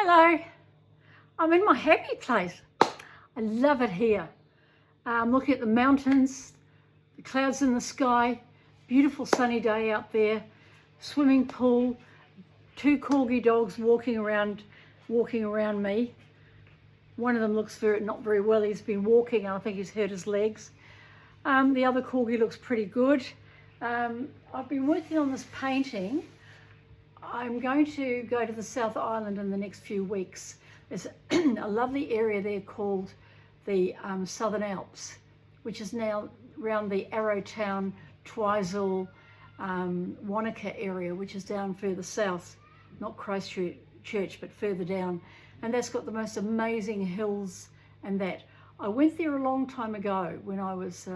Hello, I'm in my happy place. I love it here. I'm looking at the mountains, the clouds in the sky, beautiful sunny day out there, swimming pool, two corgi dogs walking around me. One of them looks not very well. He's been walking and I think he's hurt his legs. The other corgi looks pretty good. I've been working on this painting. I'm going to go to the South Island in the next few weeks. There's a lovely area there called the Southern Alps, which is now around the Arrowtown, Twizel, Wanaka area, which is down further south, not Christchurch, but further down. And that's got the most amazing hills and that. I went there a long time ago when I was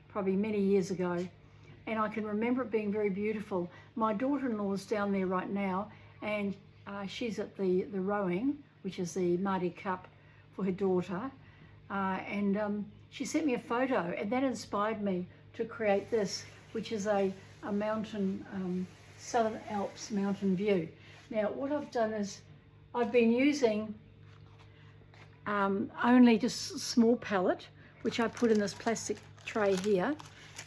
probably many years ago, and I can remember it being very beautiful. My daughter-in-law is down there right now, and she's at the rowing, which is the Māori Cup for her daughter, and she sent me a photo, and that inspired me to create this, which is a mountain, Southern Alps mountain view. Now what I've done is I've been using only just a small palette, which I put in this plastic tray here,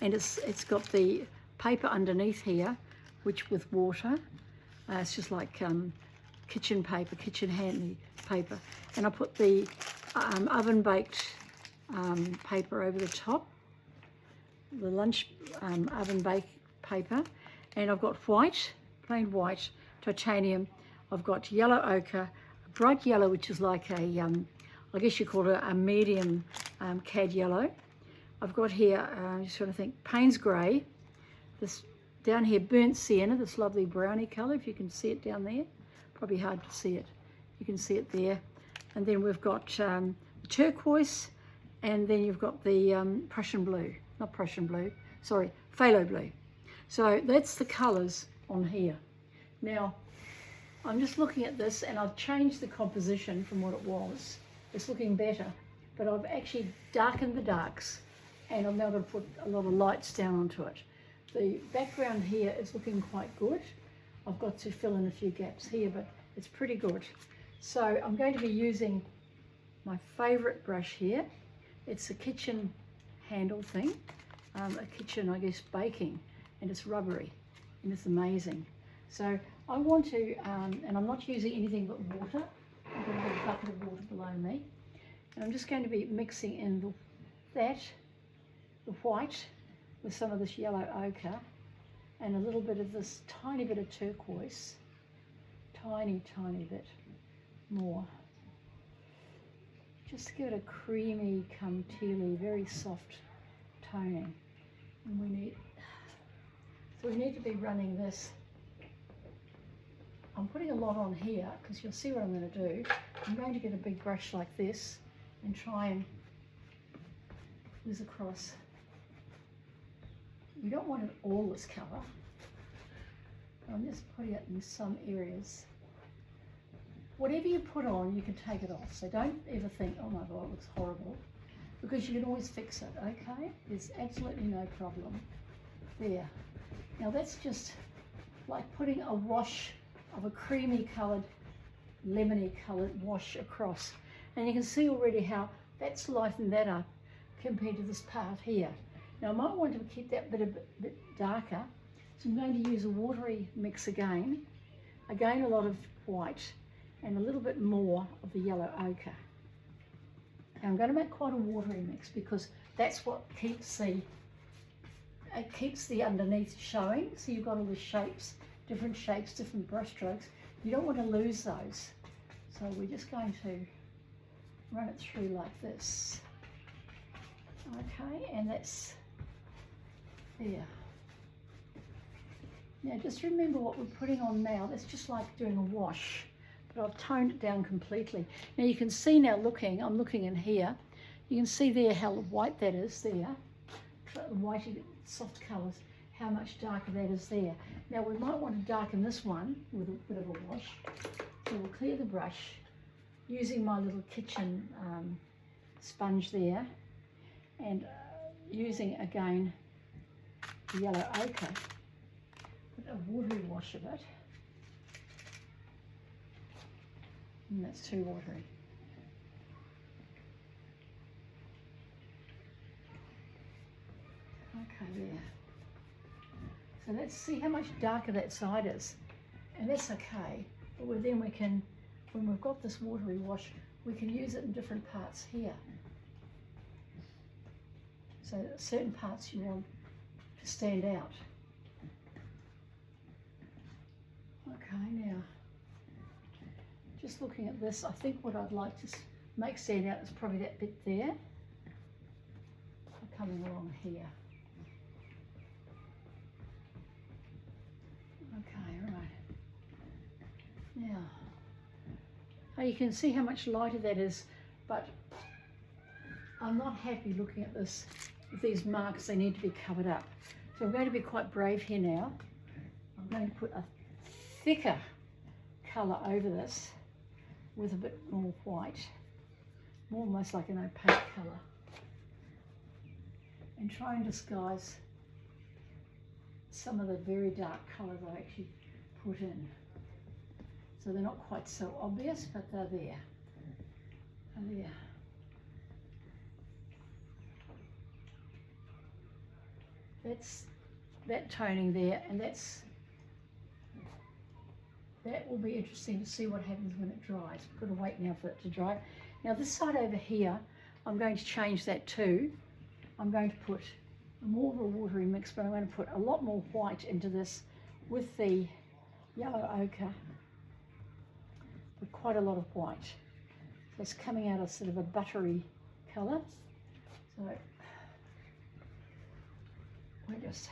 and it's got the paper underneath here, which with water, it's just like kitchen paper, kitchen handy paper, and I put the oven baked paper over the top, the lunch oven baked paper, and I've got white, plain white titanium. I've got yellow ochre, bright yellow, which is like a I guess you call it a medium cad yellow. I've got here, just trying to think, Payne's grey, this down here burnt sienna, this lovely browny colour, if you can see it down there. Probably hard to see it. You can see it there. And then we've got the turquoise, and then you've got the Prussian blue, not Prussian blue, sorry, phthalo blue. So that's the colours on here. Now, I'm just looking at this, and I've changed the composition from what it was. It's looking better, but I've actually darkened the darks, and I'm now going to put a lot of lights down onto it. The background here is looking quite good. I've got to fill in a few gaps here, but it's pretty good. So I'm going to be using my favourite brush here. It's a kitchen handle thing, a kitchen, I guess, baking, and it's rubbery, and it's amazing. So I want to, and I'm not using anything but water. I've got a little bucket of water below me, and I'm just going to be mixing in the white with some of this yellow ochre and a little bit of this tiny bit of turquoise, tiny bit more, just to give it a creamy come tealy, very soft toning. And we need to be running this. I'm putting a lot on here because you'll see what I'm going to do. I'm going to get a big brush like this and try and whiz across. You don't want it all this colour. I'm just putting it in some areas. Whatever you put on, you can take it off. So don't ever think, oh my God, it looks horrible, because you can always fix it, okay? There's absolutely no problem. There. Now that's just like putting a wash of a creamy coloured, lemony coloured wash across. And you can see already how that's lightened that up compared to this part here. Now I might want to keep that bit darker, so I'm going to use a watery mix again. Again, a lot of white and a little bit more of the yellow ochre. And I'm going to make quite a watery mix because that's what keeps the underneath showing. So you've got all the shapes, different brush strokes. You don't want to lose those. So we're just going to run it through like this. Okay, and that's there. Now just remember what we're putting on now. That's just like doing a wash, but I've toned it down completely. Now you can see now I'm looking in here. You can see there how white that is there. Whitey, soft colours, how much darker that is there. Now we might want to darken this one with a bit of a wash. So we'll clear the brush using my little kitchen sponge there, and using again the yellow ochre, put a watery wash of it. And that's too watery. Okay, there. So let's see how much darker that side is. And that's okay. But then we can, when we've got this watery wash, we can use it in different parts here. So certain parts you want to stand out. Okay, now, just looking at this, I think what I'd like to make stand out is probably that bit there. Coming along here. Okay, right. Now, you can see how much lighter that is, but I'm not happy looking at this. With these marks, they need to be covered up. So I'm going to be quite brave here now. I'm going to put a thicker colour over this with a bit more white, more almost like an opaque colour, and try and disguise some of the very dark colours I actually put in. So they're not quite so obvious, but they're there. They're there. That's that toning there, and that will be interesting to see what happens when it dries. We've got to wait now for it to dry. Now this side over here, I'm going to change that too. I'm going to put more of a watery mix, but I'm going to put a lot more white into this with the yellow ochre, with quite a lot of white. So it's coming out of sort of a buttery colour. So we're just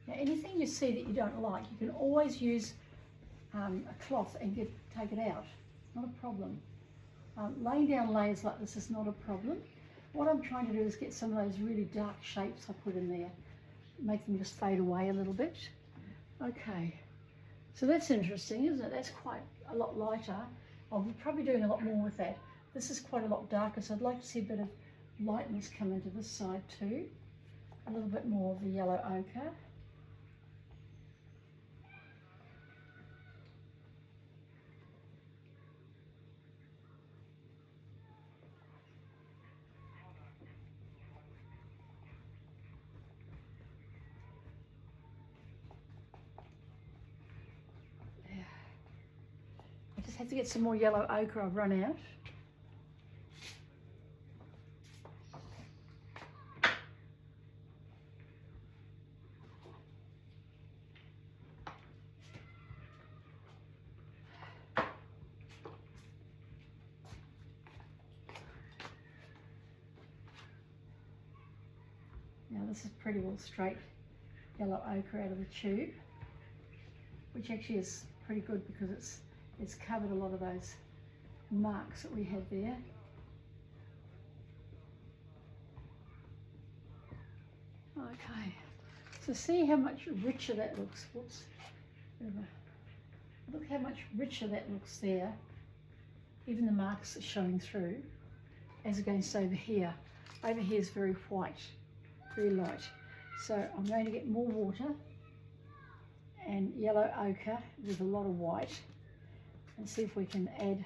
now, anything you see that you don't like, you can always use a cloth and take it out. Not a problem. Laying down layers like this is not a problem. What I'm trying to do is get some of those really dark shapes I put in there, make them just fade away a little bit. Okay, so that's interesting, isn't it? That's quite a lot lighter. I'll be probably doing a lot more with that. This is quite a lot darker, so I'd like to see a bit of lightness come into this side too. A little bit more of the yellow ochre. Just have to get some more yellow ochre. I've run out. Now this is pretty well straight yellow ochre out of the tube, which actually is pretty good because it's covered a lot of those marks that we had there. Okay, so see how much richer that looks. Whoops. Look how much richer that looks there. Even the marks are showing through, as against over here. Over here is very white, very light. So I'm going to get more water and yellow ochre with a lot of white, and see if we can add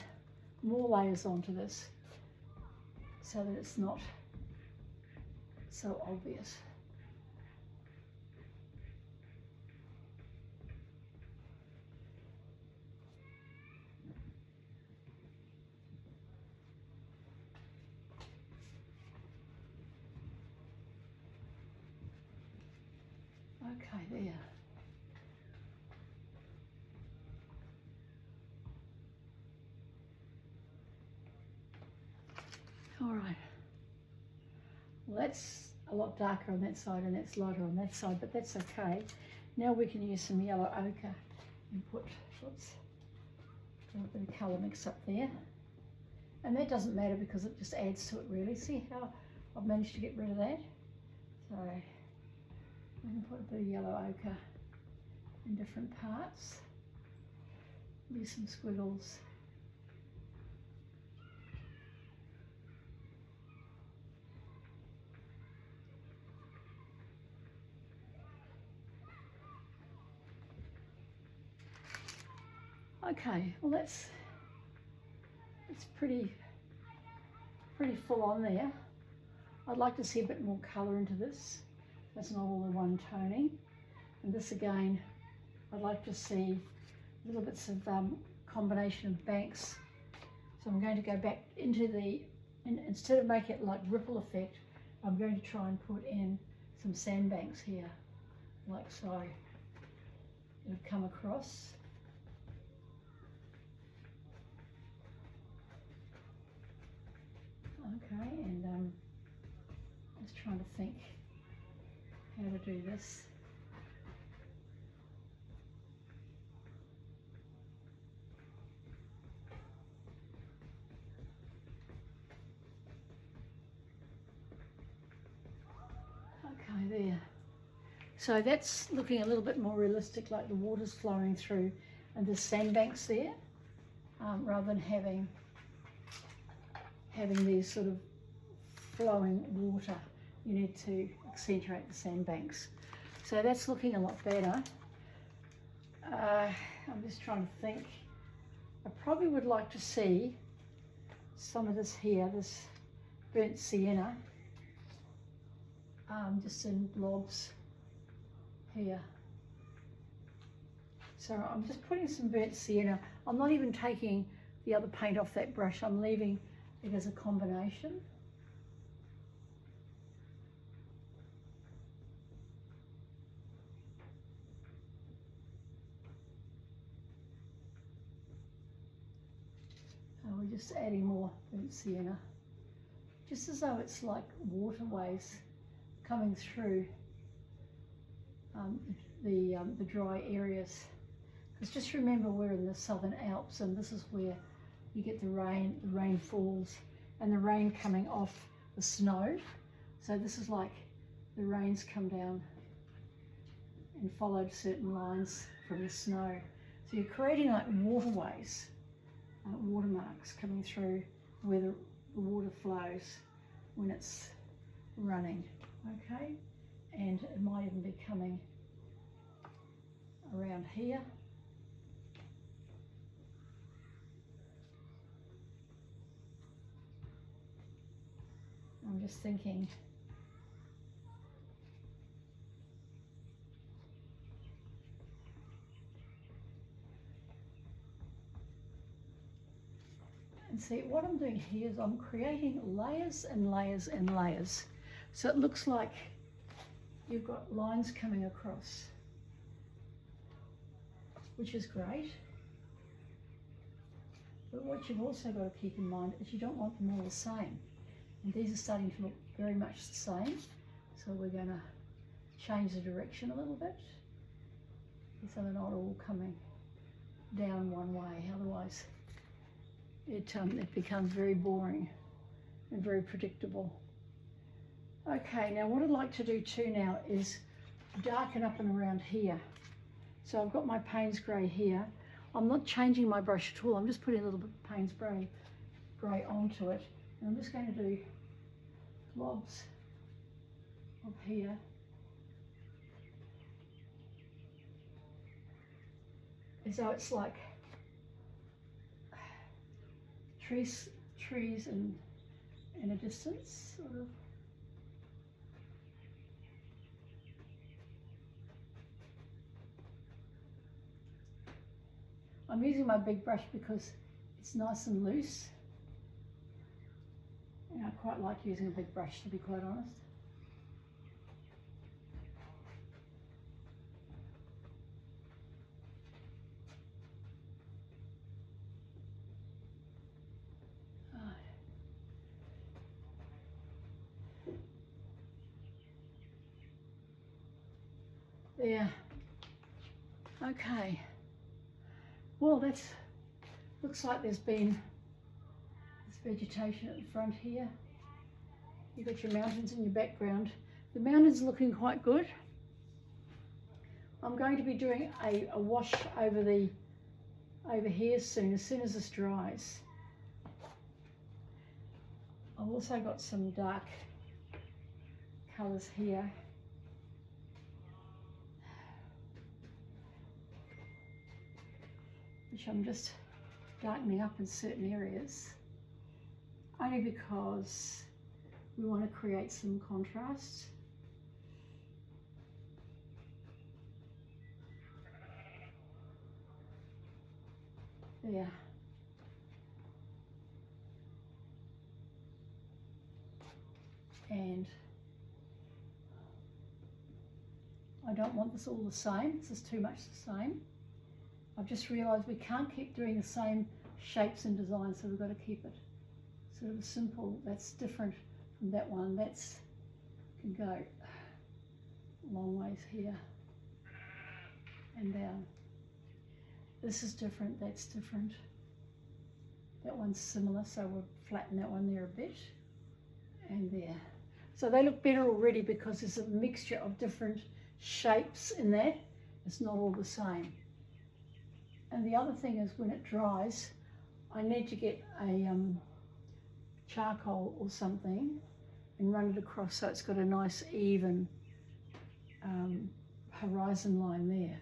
more layers onto this so that it's not so obvious. Okay, there. All right, well that's a lot darker on that side and that's lighter on that side, but that's okay. Now we can use some yellow ochre and put, a bit of colour mix up there. And that doesn't matter because it just adds to it really. See how I've managed to get rid of that? So I can put a bit of yellow ochre in different parts. Do some squiggles. Okay, well it's pretty full on there. I'd like to see a bit more colour into this. That's not all the one toning. And this again, I'd like to see little bits of combination of banks. So I'm going to go back into instead of making it like ripple effect, I'm going to try and put in some sandbanks here, like so. It'll come across. Okay, and just trying to think how to do this. Okay, there. So that's looking a little bit more realistic, like the water's flowing through and there's sandbanks there, rather than having these sort of flowing water. You need to accentuate the sandbanks. So that's looking a lot better. I'm just trying to think. I probably would like to see some of this here, this burnt sienna, just in blobs here. So I'm just putting some burnt sienna. I'm not even taking the other paint off that brush. I'm leaving it as a combination. We're just adding more burnt sienna, just as though it's like waterways coming through the dry areas. Because just remember, we're in the Southern Alps, and this is where you get the rain falls, and the rain coming off the snow. So this is like the rains come down and followed certain lines from the snow. So you're creating like waterways, watermarks coming through where the water flows when it's running, okay? And it might even be coming around here. I'm just thinking, and see what I'm doing here is I'm creating layers and layers and layers. So it looks like you've got lines coming across, which is great. But what you've also got to keep in mind is you don't want them all the same. And these are starting to look very much the same. So we're going to change the direction a little bit so they're not all coming down one way. Otherwise it becomes very boring and very predictable. Okay, now what I'd like to do too now is darken up and around here. So I've got my Payne's Grey here. I'm not changing my brush at all. I'm just putting a little bit of Payne's Grey onto it. And I'm just going to do blobs of here. As though it's like trees in a distance, sort of. I'm using my big brush because it's nice and loose. And I quite like using a big brush, to be quite honest. There. Okay. Well, looks like there's been vegetation at the front here. You've got your mountains in your background. The mountains are looking quite good. I'm going to be doing a wash over here soon, as soon as this dries. I've also got some dark colours here. Which I'm just darkening up in certain areas, only because we want to create some contrast. There. And I don't want this all the same. This is too much the same. I've just realised we can't keep doing the same shapes and designs, so we've got to keep it sort of simple. That's different from that one. That's can go a long ways here and down. This is different, that's different. That one's similar, so we'll flatten that one there a bit, and there. So they look better already because there's a mixture of different shapes in that. It's not all the same. And the other thing is, when it dries, I need to get a charcoal or something and run it across so it's got a nice even horizon line there.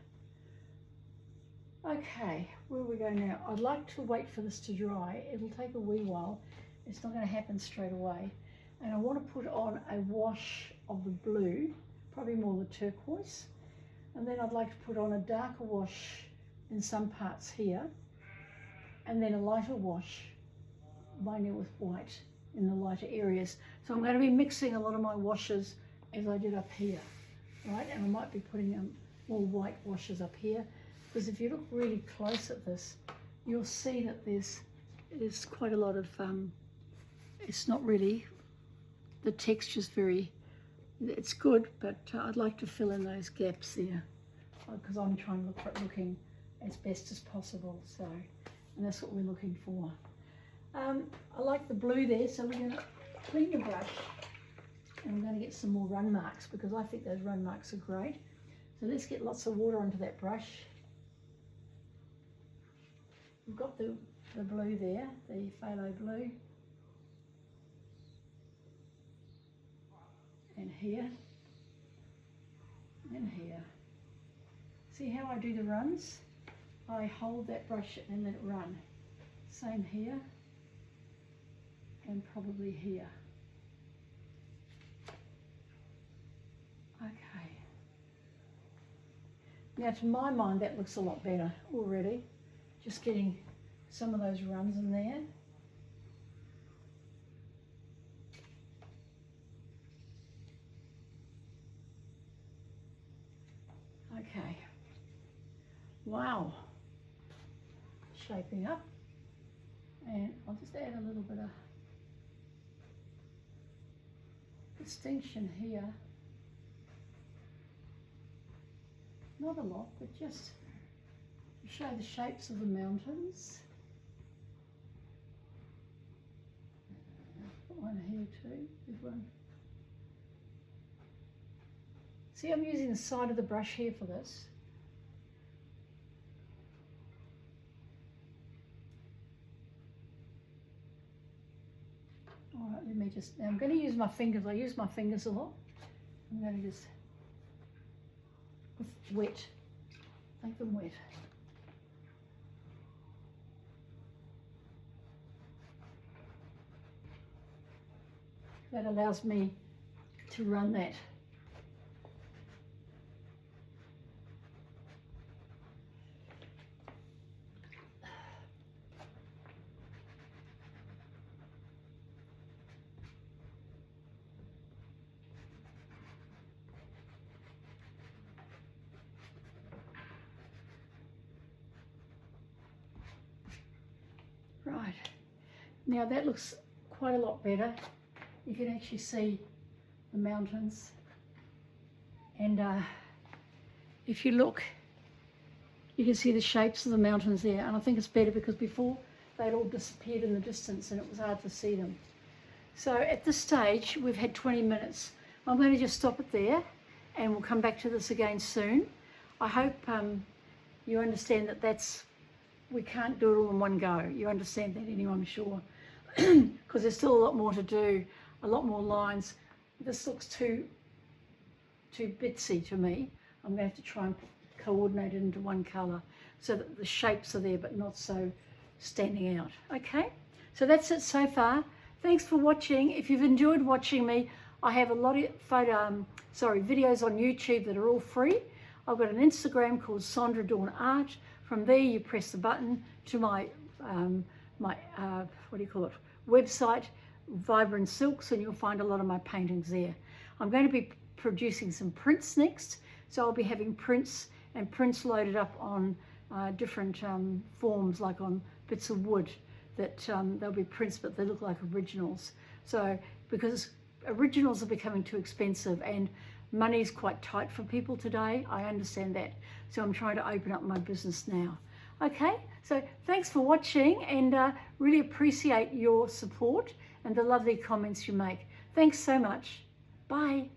Okay, where we go now? I'd like to wait for this to dry. It'll take a wee while. It's not going to happen straight away. And I want to put on a wash of the blue, probably more the turquoise. And then I'd like to put on a darker wash in some parts here, and then a lighter wash, mainly with white in the lighter areas. So I'm going to be mixing a lot of my washes as I did up here, right? And I might be putting more white washes up here, because if you look really close at this, you'll see that there's quite a lot of, it's not really, the texture's very, it's good, but I'd like to fill in those gaps there, because I'm trying to look for it looking as best as possible. So, and that's what we're looking for. I like the blue there, so we're going to clean the brush, and I'm going to get some more run marks, because I think those run marks are great. So let's get lots of water onto that brush. We've got the blue there, the phthalo blue, and here, and here. See how I do the runs? I hold that brush and let it run. Same here, and probably here. Okay. Now, to my mind, that looks a lot better already. Just getting some of those runs in there. Okay. Wow. Shaping up. And I'll just add a little bit of distinction here. Not a lot, but just to show the shapes of the mountains. Put one here too, good one. See, I'm using the side of the brush here for this. All right, let me just, now I'm going to use my fingers. I use my fingers a lot. I'm going to just, with wet, make them wet. That allows me to run that. Right, now that looks quite a lot better. You can actually see the mountains, and if you look, you can see the shapes of the mountains there, and I think it's better because before they'd all disappeared in the distance and it was hard to see them. So at this stage, we've had 20 minutes. I'm going to just stop it there and we'll come back to this again soon. I hope you understand that we can't do it all in one go. You understand that anyway, I'm sure. Because there's still a lot more to do, a lot more lines. This looks too bitsy to me. I'm going to have to try and coordinate it into one colour so that the shapes are there but not so standing out. Okay, so that's it so far. Thanks for watching. If you've enjoyed watching me, I have a lot of videos on YouTube that are all free. I've got an Instagram called Sondra Dawn Art. From there you press the button to my website, Vibrant Silks, and you'll find a lot of my paintings there. I'm going to be producing some prints next, so I'll be having prints loaded up on different forms, like on bits of wood that they'll be prints but they look like originals. So because originals are becoming too expensive and money's quite tight for people today, I understand that. So I'm trying to open up my business now. Okay, so thanks for watching, and really appreciate your support and the lovely comments you make. Thanks so much. Bye.